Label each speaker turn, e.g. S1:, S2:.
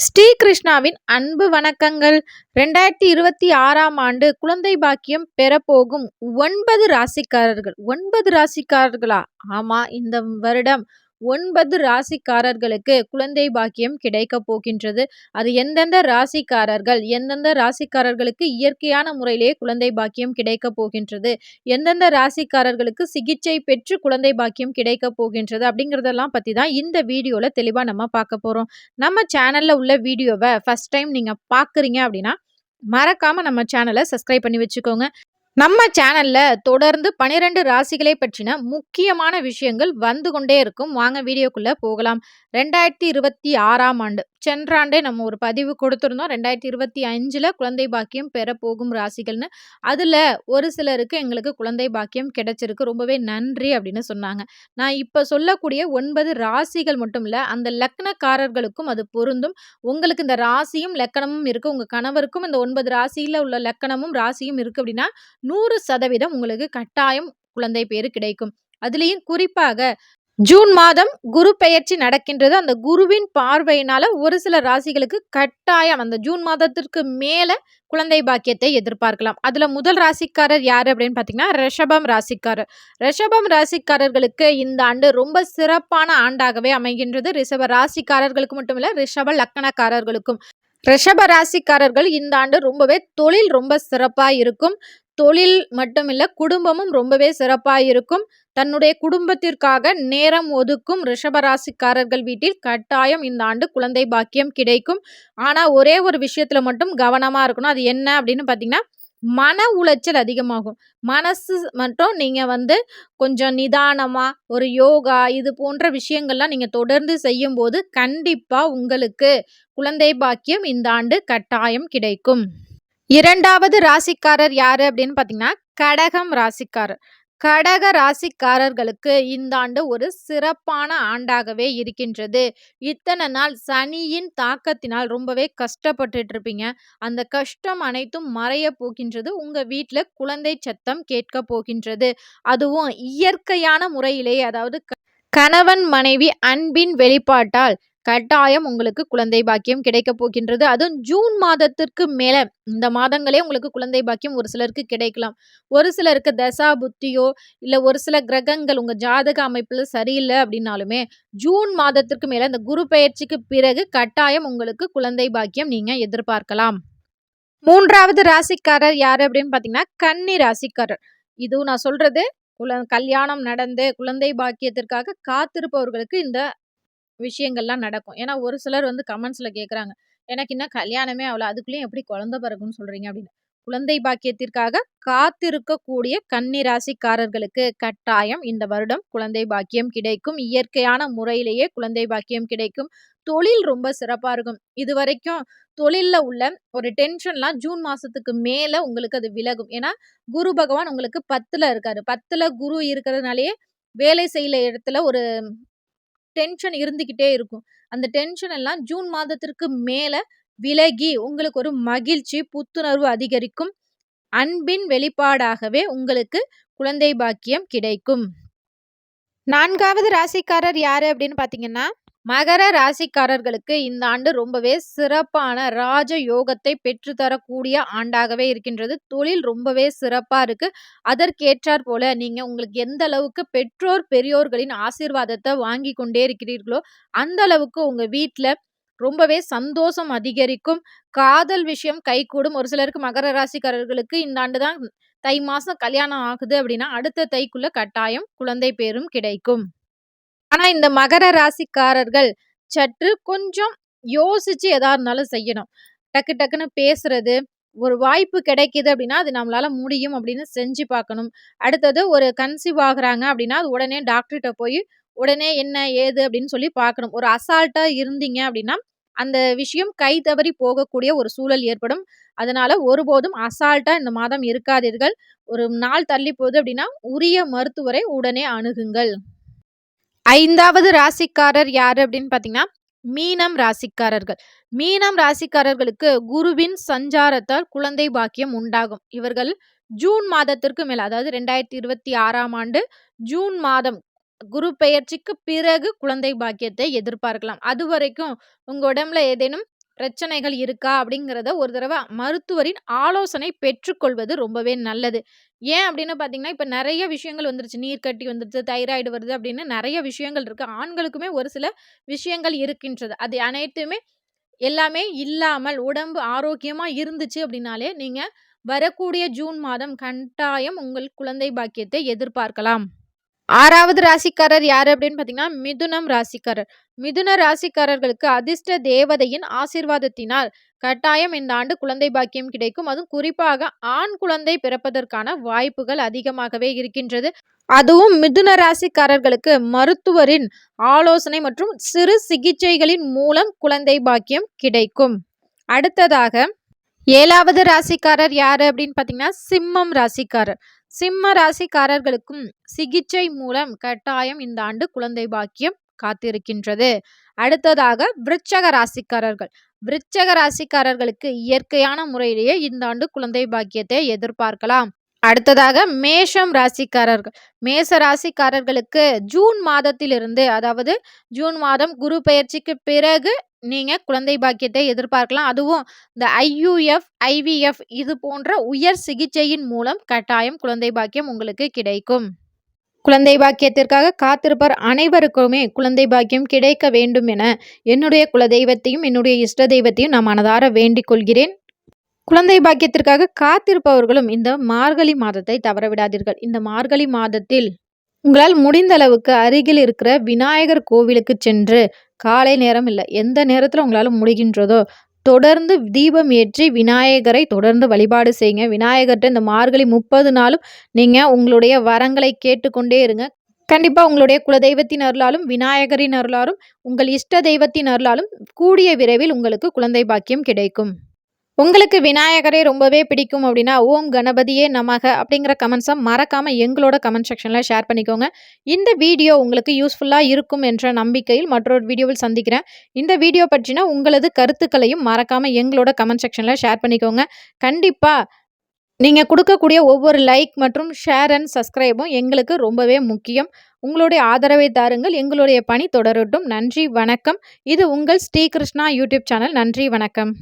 S1: ஸ்ரீகிருஷ்ணாவின் அன்பு வணக்கங்கள். 2026ஆம் ஆண்டு குழந்தை பாக்கியம் பெறப்போகும் 9 ராசிக்காரர்கள். 9 ராசிக்காரர்களா? ஆமா, இந்த வருடம் 9 ராசிக்காரர்களுக்கு குழந்தை பாக்கியம் கிடைக்கப் போகின்றது. அது எந்தெந்த ராசிக்காரர்கள், எந்தெந்த ராசிக்காரர்களுக்கு இயற்கையான முறையிலேயே குழந்தை பாக்கியம் கிடைக்கப் போகின்றது, எந்தெந்த ராசிக்காரர்களுக்கு சிகிச்சை பெற்று குழந்தை பாக்கியம் கிடைக்கப் போகின்றது அப்படிங்கிறதெல்லாம் பத்தி தான் இந்த வீடியோல தெளிவா நம்ம பார்க்க போறோம். நம்ம சேனல்ல உள்ள வீடியோவை ஃபர்ஸ்ட் டைம் நீங்க பார்க்குறீங்க அப்படின்னா மறக்காம நம்ம சேனலை சப்ஸ்கிரைப் பண்ணி வச்சுக்கோங்க. நம்ம சேனல்ல தொடர்ந்து 12 ராசிகளை பற்றின முக்கியமான விஷயங்கள் வந்து கொண்டே இருக்கும். வாங்க வீடியோக்குள்ள போகலாம். 2026ஆம் ஆண்டு சென்ற ஆண்டே நம்ம ஒரு பதிவு கொடுத்திருந்தோம். 2025ல குழந்தை பாக்கியம் பெறப்போகும் ராசிகள்னு. அதுல ஒரு சிலருக்கு எங்களுக்கு குழந்தை பாக்கியம் கிடைச்சிருக்கு. ரொம்பவே நன்றி அப்படின்னு சொன்னாங்க. நான் இப்ப சொல்லக்கூடிய 9 ராசிகள் மட்டும் இல்ல, அந்த லக்னக்காரர்களுக்கும் அது பொருந்தும். உங்களுக்கு இந்த ராசியும் லக்கணமும் இருக்கு. உங்க கணவருக்கும் இந்த 9 ராசியில உள்ள லக்கணமும் ராசியும் இருக்கு அப்படின்னா 100% உங்களுக்கு கட்டாயம் குழந்தை பேரு கிடைக்கும். அதுலயும் குறிப்பாக ஜூன் மாதம் குரு பெயர்ச்சி நடக்கின்றது. அந்த குருவின் பார்வையினால ஒரு சில ராசிகளுக்கு கட்டாயம் அந்த ஜூன் மாதத்திற்கு மேல குழந்தை பாக்கியத்தை எதிர்பார்க்கலாம். அதுல முதல் ராசிக்காரர் யாரு அப்படின்னு பாத்தீங்கன்னா ரிஷபம் ராசிக்காரர். ரிஷபம் ராசிக்காரர்களுக்கு இந்த ஆண்டு ரொம்ப சிறப்பான ஆண்டாகவே அமைகின்றது. ரிஷப ராசிக்காரர்களுக்கு மட்டும் இல்ல, ரிஷப லக்கணக்காரர்களுக்கும். ரிஷப ராசிக்காரர்கள் இந்த ஆண்டு ரொம்பவே தொழில் ரொம்ப சிறப்பா இருக்கும். தொழில் மட்டும் இல்ல, குடும்பமும் ரொம்பவே சிறப்பா இருக்கும். தன்னுடைய குடும்பத்திற்காக நேரம் ஒதுக்கும் ரிஷபராசிக்காரர்கள் வீட்டில் கட்டாயம் இந்த ஆண்டு குழந்தை பாக்கியம் கிடைக்கும். ஆனா ஒரே ஒரு விஷயத்துல மட்டும் கவனமா இருக்கணும். அது என்ன அப்படின்னு பாத்தீங்கன்னா, மன உளைச்சல் அதிகமாகும். மனசு மட்டும் நீங்க கொஞ்சம் நிதானமா ஒரு யோகா இது போன்ற விஷயங்கள்லாம் நீங்க தொடர்ந்து செய்யும்போது கண்டிப்பா உங்களுக்கு குழந்தை பாக்கியம் இந்த ஆண்டு கட்டாயம் கிடைக்கும். இரண்டாவது ராசிக்காரர் யாரு அப்படின்னு பாத்தீங்கன்னா கடகம் ராசிக்காரர். கடக ராசிக்காரர்களுக்கு இந்த ஆண்டு ஒரு சிறப்பான ஆண்டாகவே இருக்கின்றது. இத்தனை நாள் சனியின் தாக்கத்தினால் ரொம்பவே கஷ்டப்பட்டுட்டு இருப்பீங்க. அந்த கஷ்டம் அனைத்தும் மறைய போகின்றது. உங்க வீட்ல குழந்தை சத்தம் கேட்க போகின்றது. அதுவும் இயற்கையான முறையிலேயே, அதாவது கணவன் மனைவி அன்பின் வெளிப்பாட்டால் கட்டாயம் உங்களுக்கு குழந்தை பாக்கியம் கிடைக்க போகின்றது. அதுவும் ஜூன் மாதத்திற்கு மேல இந்த மாதங்களே உங்களுக்கு குழந்தை பாக்கியம் ஒரு சிலருக்கு கிடைக்கலாம். ஒரு சிலருக்கு தசா புத்தியோ இல்ல ஒரு சில கிரகங்கள் உங்க ஜாதக அமைப்புல சரியில்லை அப்படின்னாலுமே ஜூன் மாதத்திற்கு மேல இந்த குரு பெயர்ச்சிக்கு பிறகு கட்டாயம் உங்களுக்கு குழந்தை பாக்கியம் நீங்க எதிர்பார்க்கலாம். மூன்றாவது ராசிக்காரர் யாரு அப்படின்னு பாத்தீங்கன்னா கன்னி ராசிக்காரர். இதுவும் நான் சொல்றது கல்யாணம் நடந்து குழந்தை பாக்கியத்திற்காக காத்திருப்பவர்களுக்கு இந்த விஷயங்கள்லாம் நடக்கும். ஏன்னா ஒரு சிலர் கமெண்ட்ஸ்ல கேட்குறாங்க. எனக்கு இன்னும் கல்யாணமே ஆகல. அதுக்குள்ளயும் எப்படி குழந்தை பிறக்கும்னு சொல்றீங்க அப்படின்னு. குழந்தை பாக்கியத்திற்காக காத்திருக்கக்கூடிய கன்னி ராசிக்காரர்களுக்கு கட்டாயம் இந்த வருடம் குழந்தை பாக்கியம் கிடைக்கும். இயற்கையான முறையிலேயே குழந்தை பாக்கியம் கிடைக்கும். தொழில் ரொம்ப சிறப்பா இருக்கும். இதுவரைக்கும் தொழில்ல உள்ள ஒரு டென்ஷன்லாம் ஜூன் மாசத்துக்கு மேல உங்களுக்கு அது விலகும். ஏன்னா குரு பகவான் உங்களுக்கு 10ல இருக்காரு. 10ல குரு இருக்கிறதுனாலயே வேலை செய்யற இடத்துல ஒரு டென்ஷன் இருந்துகிட்டே இருக்கும். அந்த டென்ஷன் எல்லாம் ஜூன் மாதத்திற்கு மேல விலகி உங்களுக்கு ஒரு மகிழ்ச்சி, புத்துணர்வு அதிகரிக்கும். அன்பின் வெளிப்பாடாகவே உங்களுக்கு குழந்தை பாக்கியம் கிடைக்கும். நான்காவது ராசிக்காரர் யாரு அப்படின்னு பாத்தீங்கன்னா மகர ராசிக்காரர்களுக்கு இந்த ஆண்டு ரொம்பவே சிறப்பான ராஜ யோகத்தை பெற்றுத்தரக்கூடிய ஆண்டாகவே இருக்கின்றது. தொழில் ரொம்பவே சிறப்பா இருக்கு. அதற்கேற்றாற் போல நீங்க உங்களுக்கு எந்த அளவுக்கு பெற்றோர் பெரியோர்களின் ஆசீர்வாதத்தை வாங்கி கொண்டே இருக்கிறீர்களோ அந்த அளவுக்கு உங்க வீட்ல ரொம்பவே சந்தோஷம் அதிகரிக்கும். காதல் விஷயம் கைகூடும். ஒரு சிலருக்கு மகர ராசிக்காரர்களுக்கு இந்த ஆண்டு தான் தை மாசம் கல்யாணம் ஆகுது அப்படின்னா அடுத்த தைக்குள்ள கட்டாயம் குழந்தை பேரும் கிடைக்கும். ஆனா இந்த மகர ராசிக்காரர்கள் சற்று கொஞ்சம் யோசிச்சு எதா இருந்தாலும் செய்யணும். டக்கு டக்குன்னு பேசுறது, ஒரு வாய்ப்பு கிடைக்குது அப்படின்னா அது நம்மளால முடியும் அப்படின்னு செஞ்சு பார்க்கணும். அடுத்தது ஒரு கன்சீவ் ஆகுறாங்க அப்படின்னா அது உடனே டாக்டர்கிட்ட போய் உடனே என்ன ஏது அப்படின்னு சொல்லி பார்க்கணும். ஒரு அசால்ட்டா இருந்தீங்க அப்படின்னா அந்த விஷயம் கை தவறி போகக்கூடிய ஒரு சூழல் ஏற்படும். அதனால ஒருபோதும் அசால்ட்டா இந்த மாதம் இருக்காதீர்கள். ஒரு நாள் தள்ளி போகுது அப்படின்னா உரிய மருத்துவரை உடனே அணுகுங்கள். ஐந்தாவது ராசிக்காரர் யாரு அப்படின்னு பாத்தீங்கன்னா மீனம் ராசிக்காரர்கள். மீனம் ராசிக்காரர்களுக்கு குருவின் சஞ்சாரத்தால் குழந்தை பாக்கியம் உண்டாகும். இவர்கள் ஜூன் மாதத்திற்கு மேல, அதாவது 2026ஆம் ஆண்டு ஜூன் மாதம் குரு பெயர்ச்சிக்கு பிறகு குழந்தை பாக்கியத்தை எதிர்பார்க்கலாம். அது வரைக்கும் உங்க உடம்புல ஏதேனும் பிரச்சனைகள் இருக்கா அப்படிங்கிறத ஒரு தடவ மருத்துவரின் ஆலோசனை பெற்றுக்கொள்வது ரொம்பவே நல்லது. ஏன் அப்படின்னு பார்த்தீங்கன்னா, இப்ப நெறைய விஷயங்கள் வந்துருச்சு. நீர்க்கட்டி வந்துருச்சு, தைராய்டு வருது அப்படின்னு நெறைய விஷயங்கள் இருக்கு. ஆண்களுக்குமே ஒரு சில விஷயங்கள் இருக்கின்றது. அது அனைத்துமே எல்லாமே இல்லாமல் உடம்பு ஆரோக்கியமா இருந்துச்சு அப்படின்னாலே, நீங்க வரக்கூடிய ஜூன் மாதம் கட்டாயம் உங்கள் குழந்தை பாக்கியத்தை எதிர்பார்க்கலாம். 6வது ராசிக்காரர் யாரு அப்படின்னு பார்த்தீங்கன்னா, மிதுனம் ராசிக்காரர். மிதுன ராசிக்காரர்களுக்கு அதிர்ஷ்ட தேவதையின் ஆசீர்வாதத்தினால் கட்டாயம் இந்த ஆண்டு குழந்தை பாக்கியம் கிடைக்கும். அதுவும் குறிப்பாக ஆண் குழந்தை பிறப்பதற்கான வாய்ப்புகள் அதிகமாகவே இருக்கின்றது. அதுவும் மிதுன ராசிக்காரர்களுக்கு மருத்துவரின் ஆலோசனை மற்றும் சிறு சிகிச்சைகளின் மூலம் குழந்தை பாக்கியம் கிடைக்கும். அடுத்ததாக 7வது ராசிக்காரர் யாரு அப்படின்னு பார்த்தீங்கன்னா, சிம்மம் ராசிக்காரர். சிம்ம ராசிக்காரர்களுக்கும் சிகிச்சை மூலம் கட்டாயம் இந்த ஆண்டு குழந்தை பாக்கியம் காத்திருக்கின்றது. அடுத்ததாக விருச்சக ராசிக்காரர்கள். விருச்சக ராசிக்காரர்களுக்கு இயற்கையான முறையிலேயே இந்த ஆண்டு குழந்தை பாக்கியத்தை எதிர்பார்க்கலாம். அடுத்ததாக மேஷம் ராசிக்காரர்கள். மேச ராசிக்காரர்களுக்கு ஜூன் மாதத்திலிருந்து, அதாவது ஜூன் மாதம் குரு பெயர்ச்சிக்கு பிறகு நீங்க குழந்தை பாக்கியத்தை எதிர்பார்க்கலாம். அதுவும் இந்த IUF, IVF இது போன்ற உயர் சிகிச்சையின் மூலம் கட்டாயம் குழந்தை பாக்கியம் உங்களுக்கு கிடைக்கும். குழந்தை பாக்கியத்திற்காக காத்திருப்பவர் அனைவருக்குமே குழந்தை பாக்கியம் கிடைக்க வேண்டும் என என்னுடைய குலதெய்வத்தையும் என்னுடைய இஷ்ட தெய்வத்தையும் நான் மனதார வேண்டிக் கொள்கிறேன். குழந்தை பாக்கியத்திற்காக காத்திருப்பவர்களும் இந்த மார்கழி மாதத்தை தவறவிடாதீர்கள். இந்த மார்கழி மாதத்தில் உங்களால் முடிந்த அளவுக்கு அருகில் இருக்கிற விநாயகர் கோவிலுக்கு சென்று காலை நேரம் இல்லை, எந்த நேரத்தில் உங்களால் முடிகின்றதோ தொடர்ந்து தீபம் ஏற்றி விநாயகரை தொடர்ந்து வழிபாடு செய்யுங்க. விநாயகர்கிட்ட இந்த மார்கழி 30 நாளும் நீங்கள் உங்களுடைய வரங்களை கேட்டுக்கொண்டே இருங்க. கண்டிப்பாக உங்களுடைய குலதெய்வத்தின் அருளாலும் விநாயகரின் அருளாலும் உங்கள் இஷ்ட தெய்வத்தின் அருளாலும் கூடிய விரைவில் உங்களுக்கு குழந்தை பாக்கியம் கிடைக்கும். உங்களுக்கு விநாயகரை ரொம்பவே பிடிக்கும் அப்படின்னா, ஓம் கணபதியே நமக அப்படிங்கிற கமெண்ட்ஸை மறக்காமல் எங்களோட கமெண்ட் செக்ஷனில் ஷேர் பண்ணிக்கோங்க. இந்த வீடியோ உங்களுக்கு யூஸ்ஃபுல்லாக இருக்கும் என்ற நம்பிக்கையில் மற்றொரு வீடியோவில் சந்திக்கிறேன். இந்த வீடியோ பற்றின உங்களது கருத்துக்களையும் மறக்காமல் எங்களோட கமெண்ட் செக்ஷனில் ஷேர் பண்ணிக்கோங்க. கண்டிப்பாக நீங்கள் கொடுக்கக்கூடிய ஒவ்வொரு லைக் மற்றும் ஷேர் அண்ட் சப்ஸ்கிரைபும் எங்களுக்கு ரொம்பவே முக்கியம். உங்களுடைய ஆதரவை தாருங்கள். எங்களுடைய பணி தொடரட்டும். நன்றி, வணக்கம். இது உங்கள் ஸ்ரீ கிருஷ்ணா யூடியூப் சேனல். நன்றி, வணக்கம்.